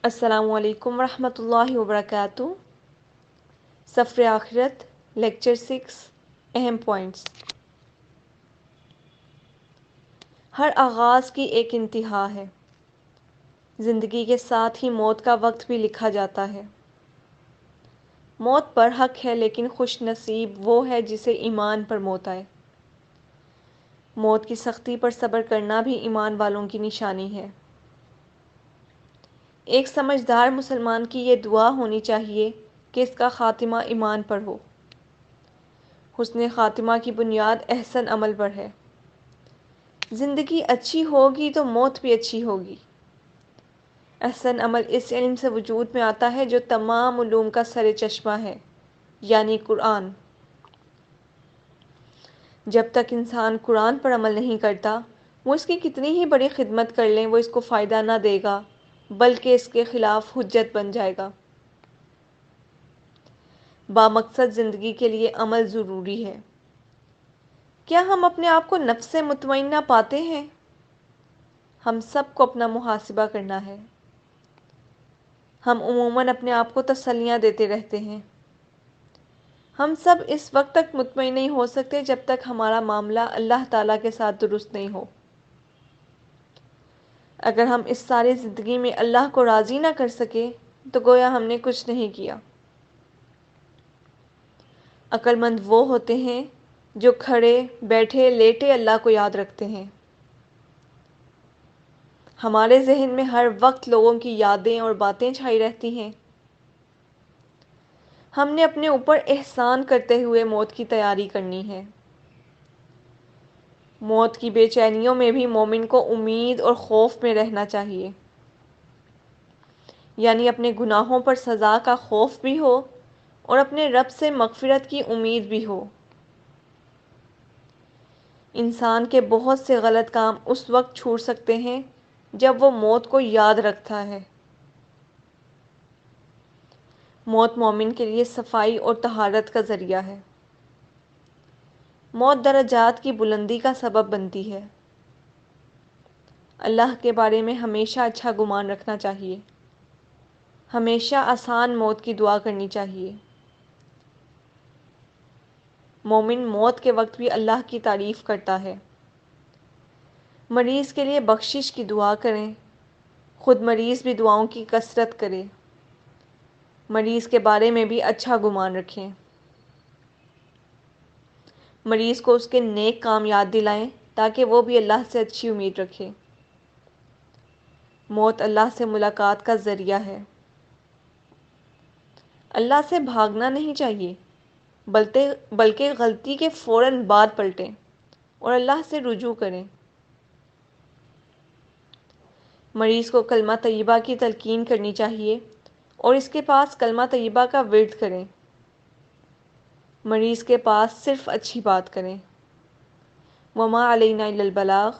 السلام علیکم ورحمۃ اللہ وبرکاتہ۔ سفر آخرت لیکچر 6 اہم پوائنٹس۔ ہر آغاز کی ایک انتہا ہے۔ زندگی کے ساتھ ہی موت کا وقت بھی لکھا جاتا ہے۔ موت پر حق ہے لیکن خوش نصیب وہ ہے جسے ایمان پر موت آئے۔ موت کی سختی پر صبر کرنا بھی ایمان والوں کی نشانی ہے۔ ایک سمجھدار مسلمان کی یہ دعا ہونی چاہیے کہ اس کا خاتمہ ایمان پر ہو۔ حسن خاتمہ کی بنیاد احسن عمل پر ہے۔ زندگی اچھی ہوگی تو موت بھی اچھی ہوگی۔ احسن عمل اس علم سے وجود میں آتا ہے جو تمام علوم کا سر چشمہ ہے، یعنی قرآن۔ جب تک انسان قرآن پر عمل نہیں کرتا، وہ اس کی کتنی ہی بڑی خدمت کر لیں وہ اس کو فائدہ نہ دے گا بلکہ اس کے خلاف حجت بن جائے گا۔ بامقصد زندگی کے لیے عمل ضروری ہے۔ کیا ہم اپنے آپ کو نفس مطمئنہ پاتے ہیں؟ ہم سب کو اپنا محاسبہ کرنا ہے۔ ہم عموماً اپنے آپ کو تسلیاں دیتے رہتے ہیں۔ ہم سب اس وقت تک مطمئن نہیں ہو سکتے جب تک ہمارا معاملہ اللہ تعالیٰ کے ساتھ درست نہیں ہو۔ اگر ہم اس ساری زندگی میں اللہ کو راضی نہ کر سکے تو گویا ہم نے کچھ نہیں کیا۔ عقل مند وہ ہوتے ہیں جو کھڑے، بیٹھے، لیٹے اللہ کو یاد رکھتے ہیں۔ ہمارے ذہن میں ہر وقت لوگوں کی یادیں اور باتیں چھائی رہتی ہیں۔ ہم نے اپنے اوپر احسان کرتے ہوئے موت کی تیاری کرنی ہے۔ موت کی بے چینیوں میں بھی مومن کو امید اور خوف میں رہنا چاہیے، یعنی اپنے گناہوں پر سزا کا خوف بھی ہو اور اپنے رب سے مغفرت کی امید بھی ہو۔ انسان کے بہت سے غلط کام اس وقت چھوٹ سکتے ہیں جب وہ موت کو یاد رکھتا ہے۔ موت مومن کے لیے صفائی اور طہارت کا ذریعہ ہے۔ موت درجات کی بلندی کا سبب بنتی ہے۔ اللہ کے بارے میں ہمیشہ اچھا گمان رکھنا چاہیے۔ ہمیشہ آسان موت کی دعا کرنی چاہیے۔ مومن موت کے وقت بھی اللہ کی تعریف کرتا ہے۔ مریض کے لیے بخشش کی دعا کریں۔ خود مریض بھی دعاؤں کی کثرت کرے۔ مریض کے بارے میں بھی اچھا گمان رکھیں۔ مریض کو اس کے نیک کام یاد دلائیں تاکہ وہ بھی اللہ سے اچھی امید رکھے۔ موت اللہ سے ملاقات کا ذریعہ ہے۔ اللہ سے بھاگنا نہیں چاہیے بلکہ غلطی کے فوراً بعد پلٹیں اور اللہ سے رجوع کریں۔ مریض کو کلمہ طیبہ کی تلقین کرنی چاہیے اور اس کے پاس کلمہ طیبہ کا ورد کریں۔ مریض کے پاس صرف اچھی بات کریں۔ وما علینا الا البلاغ۔